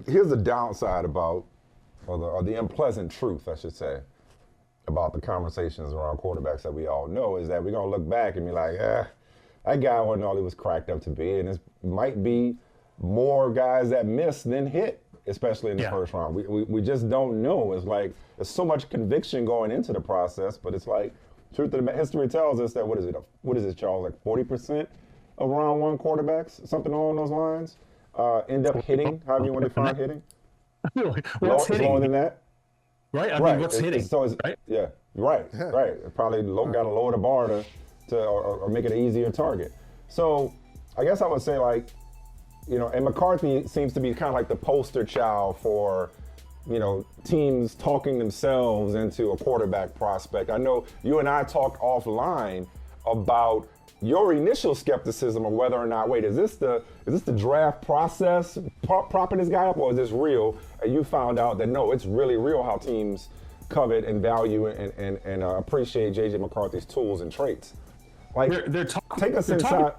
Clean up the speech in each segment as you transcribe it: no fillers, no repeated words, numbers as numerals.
Here's the downside about, or the unpleasant truth, I should say, about the conversations around quarterbacks that we all know is that we're gonna look back and be like, that guy wasn't all he was cracked up to be, and it might be more guys that miss than hit, especially in the first round. We just don't know. It's like there's so much conviction going into the process, but it's like truth of the history tells us that what is it, Charles? Like 40% of round one quarterbacks, something along those lines, end up hitting. However you want to define hitting. What's hitting? Lower than that. Right. I mean, what's hitting? Right? Yeah. Right. Probably got to lower the bar or make it an easier target. So I guess I would say, like, and McCarthy seems to be kind of like the poster child for, teams talking themselves into a quarterback prospect. I know you and I talked offline about your initial skepticism of whether or not, is this the draft process propping this guy up, or is this real? And you found out that no, it's really real how teams covet and value and appreciate J.J. McCarthy's tools and traits. Like, take us inside.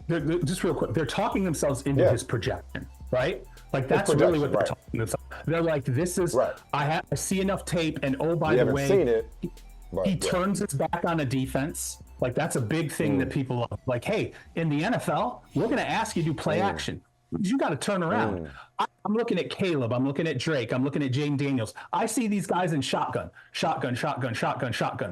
Just real quick, they're talking themselves into his projection, right? Like, that's really what they're talking themselves. They're like, this is, I see enough tape, and oh, by the way, seen it, he turns his back on a defense. Like, that's a big thing that people love. Like, hey, in the NFL, we're going to ask you to do play action. You got to turn around. I'm looking at Caleb. I'm looking at Drake. I'm looking at Jayden Daniels. I see these guys in shotgun,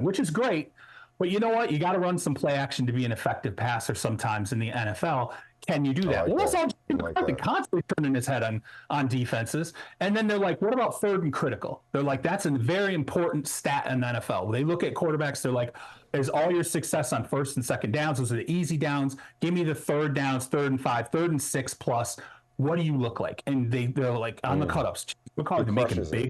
which is great. But you know what? You got to run some play action to be an effective passer sometimes in the NFL. Can you do that? Well, that's all McCarthy constantly turning his head on defenses. And then they're like, what about third and critical? They're like, that's a very important stat in the NFL. They look at quarterbacks. They're like, is all your success on first and second downs? Those are the easy downs. Give me the third downs, 3rd and 5, 3rd and 6 plus. What do you look like? And they're like, on the cutups. McCarthy making it big.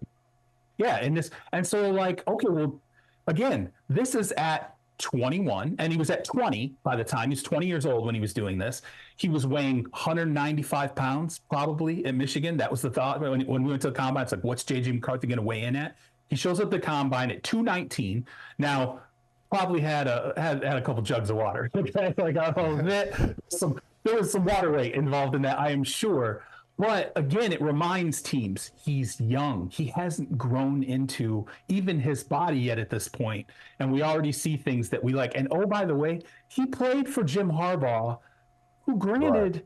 Yeah. And so like, okay, well, again, this is at 21, and he was at 20 by the time. He was 20 years old when he was doing this. He was weighing 195 pounds probably at Michigan. That was the thought when we went to the combine. It's like, what's J.J. McCarthy going to weigh in at? He shows up at the combine at 219. Now, probably had a couple jugs of water. Okay, like there was some water weight involved in that, I am sure. But again, it reminds teams he's young. He hasn't grown into even his body yet at this point. And we already see things that we like. And oh, by the way, he played for Jim Harbaugh, who granted,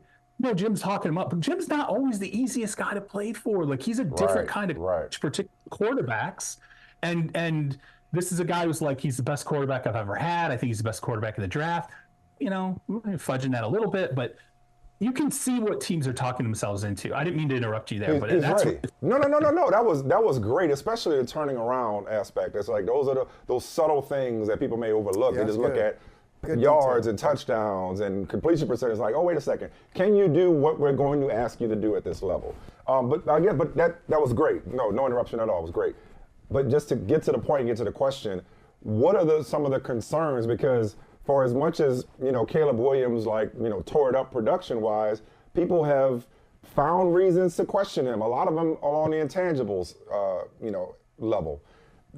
Jim's talking him up, but Jim's not always the easiest guy to play for. Like, he's a different kind of particular quarterbacks. And this is a guy who's like, he's the best quarterback I've ever had. I think he's the best quarterback in the draft. We're fudging that a little bit, but you can see what teams are talking themselves into. I didn't mean to interrupt you there, but that's ready. No. That was great, especially the turning around aspect. It's like those subtle things that people may overlook. They just look at yards and touchdowns and completion percentage. Like, oh, wait a second, can you do what we're going to ask you to do at this level? But that was great. No interruption at all. It was great. But just to get to the point and get to the question, what are some of the concerns? Because for as much as, Caleb Williams, tore it up production-wise, people have found reasons to question him. A lot of them are on the intangibles, level.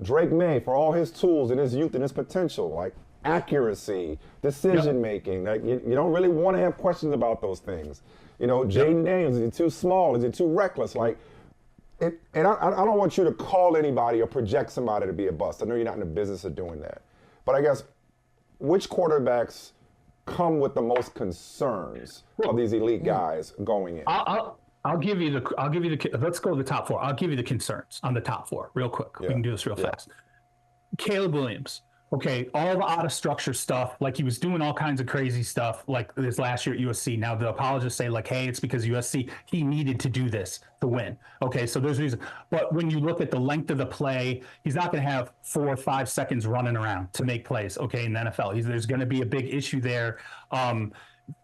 Drake Maye, for all his tools and his youth and his potential, like accuracy, decision-making, like you don't really want to have questions about those things. Jayden Daniels, is he too small? Is he too reckless? And I don't want you to call anybody or project somebody to be a bust. I know you're not in the business of doing that. But I guess, which quarterbacks come with the most concerns of these elite guys going in? I'll give you the let's go to the top 4. I'll give you the concerns on the top 4 real quick. We can do this real fast. Caleb Williams. Okay, all the out of structure stuff, like he was doing all kinds of crazy stuff like this last year at USC. Now the apologists say like, hey, it's because USC, he needed to do this to win. Okay, so there's a reason. But when you look at the length of the play, he's not going to have 4 or 5 seconds running around to make plays, okay, in the NFL. There's going to be a big issue there.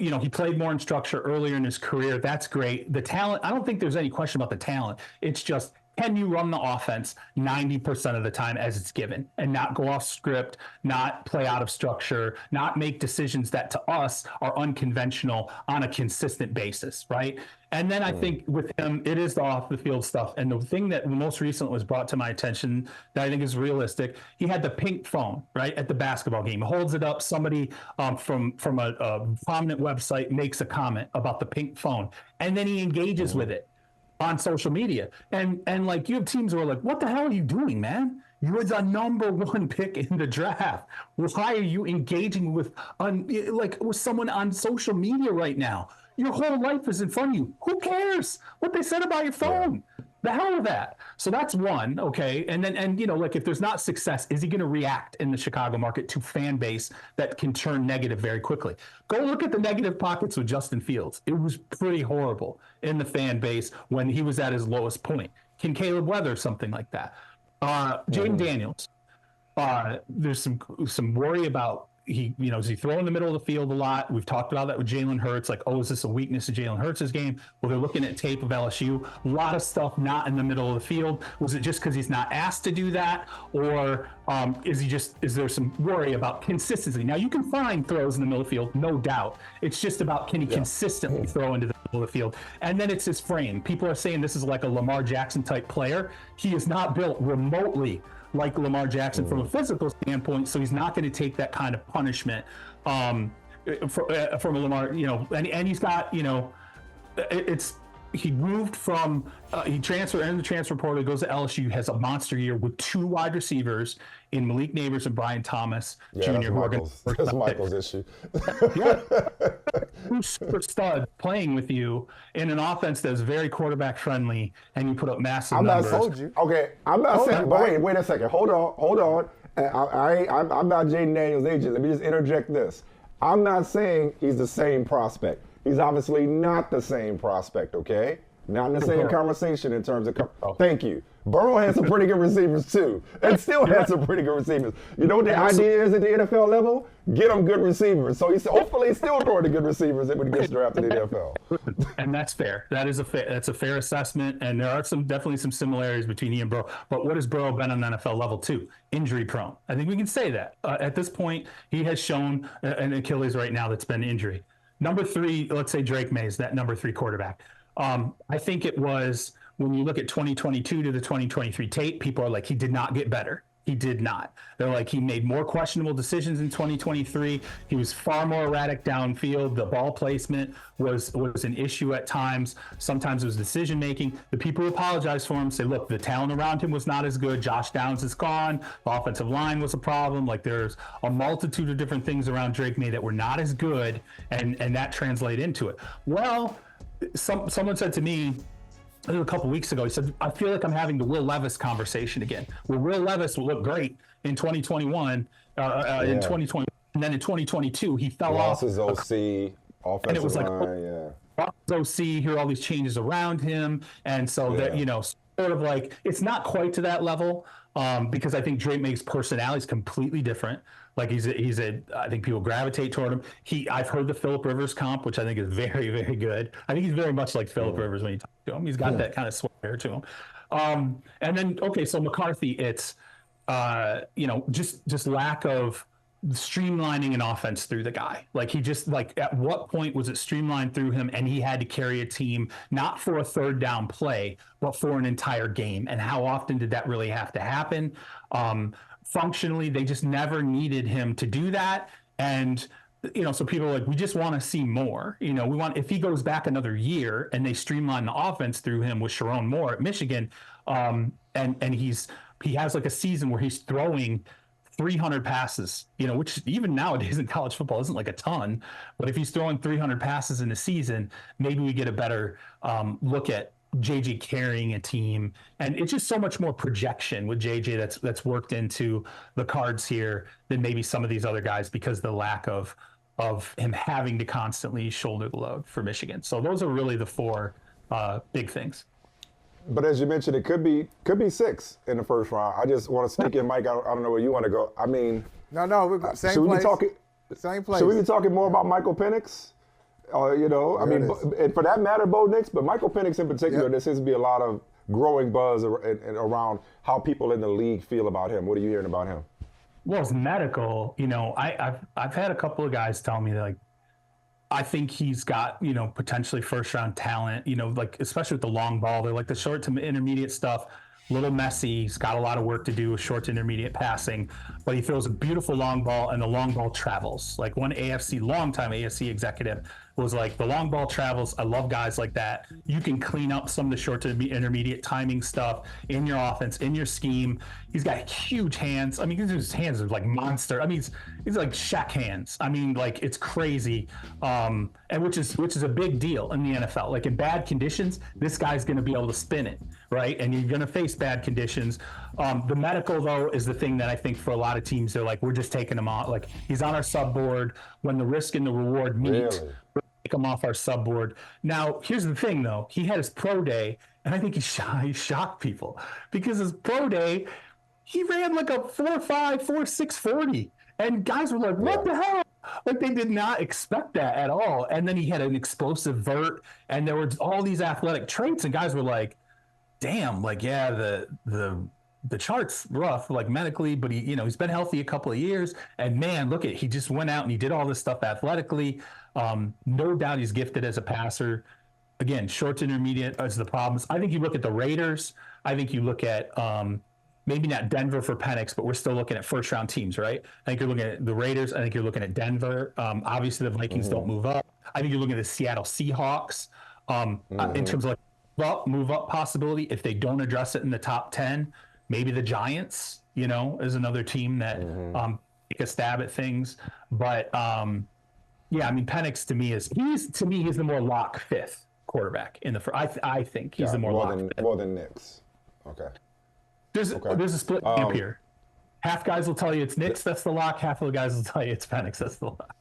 He played more in structure earlier in his career. That's great. The talent, I don't think there's any question about the talent. It's just, can you run the offense 90% of the time as it's given and not go off script, not play out of structure, not make decisions that to us are unconventional on a consistent basis, right? And then I think with him, it is the off the field stuff. And the thing that most recently was brought to my attention that I think is realistic, he had the pink phone, right, at the basketball game. He holds it up. Somebody from a prominent website makes a comment about the pink phone, and then he engages with it. on social media. And like, you have teams who are like, what the hell are you doing, man? You're the number one pick in the draft. Why are you engaging with someone on social media right now? Your whole life is in front of you. Who cares what they said about your phone? Yeah. The hell with that. So that's one, okay. And then, if there's not success, is he going to react in the Chicago market to fan base that can turn negative very quickly? Go look at the negative pockets with Justin Fields. It was pretty horrible in the fan base when he was at his lowest point. Can Caleb weather something like that? Jayden Daniels, there's some worry about is he throwing in the middle of the field a lot? We've talked about that with Jalen Hurts. Like, is this a weakness of Jalen Hurts' game? Well, they're looking at tape of LSU. A lot of stuff not in the middle of the field. Was it just because he's not asked to do that, or is there some worry about consistency? Now, you can find throws in the middle of the field, no doubt. It's just about, can he consistently throw into the middle of the field? And then it's his frame. People are saying this is like a Lamar Jackson type player. He is not built remotely like Lamar Jackson from a physical standpoint, so he's not going to take that kind of punishment from Lamar, and he's got, he moved from, he transferred in the transfer portal, goes to LSU, has a monster year with 2 wide receivers in Malik Nabers and Brian Thomas Jr. That's Michael's issue. Yeah. 2 super studs playing with you in an offense that's very quarterback friendly, and you put up massive numbers. Okay, I'm not saying, but wait a second. Hold on. I'm not Jayden Daniels' agent. Let me just interject this. I'm not saying he's the same prospect. He's obviously not the same prospect, okay? Not in the same conversation in terms of... Thank you. Burrow had some pretty good receivers, too, and still had some pretty good receivers. You know what the idea is at the NFL level? Get them good receivers. So hopefully he's still throwing the good receivers when he gets drafted in the NFL. And that's fair. That's a fair assessment, and there are definitely some similarities between he and Burrow. But what has Burrow been on the NFL level, too? Injury prone. I think we can say that. At this point, he has shown an Achilles right now that's been injury. Number 3, let's say Drake Maye is that number 3 quarterback. I think it was, when you look at 2022 to the 2023 tape, people are like, he did not get better. He did not. They're like, he made more questionable decisions in 2023. He was far more erratic downfield. The ball placement was an issue at times. Sometimes it was decision making. The people who apologize for him say, look, the talent around him was not as good. Josh Downs is gone. The offensive line was a problem. Like, there's a multitude of different things around Drake Maye that were not as good, and that translated into it. Well, someone said to me, a couple weeks ago, he said, I feel like I'm having the Will Levis conversation again. Well, Will Levis will look great in 2021, in 2020, and then in 2022, he fell off. His OC, offensive and it was line, OC, here are all these changes around him. And so that, sort of like, it's not quite to that level, because I think Drake Maye's personality is completely different. Like, I think people gravitate toward him. I've heard the Phillip Rivers comp, which I think is very, very good. I think he's very much like Phillip Rivers when you talk to him. He's got that kind of swagger to him. And then, okay, so McCarthy, it's, just lack of streamlining an offense through the guy. Like, he just, like, at what point was it streamlined through him and he had to carry a team, not for a third down play, but for an entire game? And how often did that really have to happen? Functionally, they just never needed him to do that. And, so people are like, we just want to see more. We want, if he goes back another year and they streamline the offense through him with Sharon Moore at Michigan, and he has like a season where he's throwing 300 passes, which even nowadays in college football isn't like a ton, but if he's throwing 300 passes in a season, maybe we get a better look at J.J. carrying a team. And it's just so much more projection with J.J. that's worked into the cards here than maybe some of these other guys, because the lack of him having to constantly shoulder the load for Michigan. So those are really the 4 big things. But as you mentioned, it could be 6 in the first round. I just want to sneak in, Mike. I don't know where you want to go. I mean, no, same place. Same place. Should we be talking more about Michael Penix? And for that matter, Bo Nix, but Michael Penix in particular, there seems to be a lot of growing buzz around how people in the league feel about him. What are you hearing about him? Well, it's medical. I've had a couple of guys tell me that, like, I think he's got, potentially first round talent, like, especially with the long ball. They're like the short to intermediate stuff, a little messy. He's got a lot of work to do with short to intermediate passing, but he throws a beautiful long ball, and the long ball travels. Like, one longtime AFC executive was like the long ball travels. I love guys like that. You can clean up some of the short to intermediate timing stuff in your offense, in your scheme. He's got huge hands. I mean, his hands are like monster. I mean, he's like Shaq hands. I mean, like it's crazy. And which is a big deal in the NFL. Like in bad conditions, this guy's going to be able to spin it, right? And you're going to face bad conditions. The medical though is the thing that I think for a lot of teams, they're like, we're just taking him out. Like he's on our sub board. When the risk and the reward meet, really? we're take him off our sub board. Now, here's the thing though. He had his pro day, and I think he shocked people because his pro day, he ran like a 4.5, 4.6 40. And guys were like, what the hell? Like they did not expect that at all. And then he had an explosive vert, and there were all these athletic traits, and guys were like, damn, like, yeah, the chart's rough, like medically, but he's been healthy a couple of years, and man, look at he just went out and he did all this stuff athletically. No doubt he's gifted as a passer. Again, short to intermediate is the problems. I think you look at the Raiders. I think you look at maybe not Denver for Penix, but we're still looking at first round teams, right? I think you're looking at the Raiders. I think you're looking at Denver. Obviously, the Vikings don't move up. I think you're looking at the Seattle Seahawks in terms of like move up possibility. If they don't address it in the top 10, maybe the Giants, is another team that take a stab at things. But yeah, I mean, Penix to me he's the more lock fifth quarterback in the. I think he's the more lock fifth. More than Knicks. Okay. There's a split camp here. Half guys will tell you it's Knicks, that's the lock. Half of the guys will tell you it's Penix, that's the lock.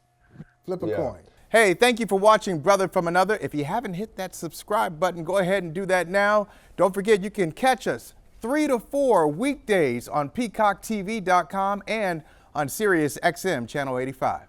Flip a coin. Hey, thank you for watching Brother from Another. If you haven't hit that subscribe button, go ahead and do that now. Don't forget you can catch us 3 to 4 weekdays on PeacockTV.com and on Sirius XM Channel 85.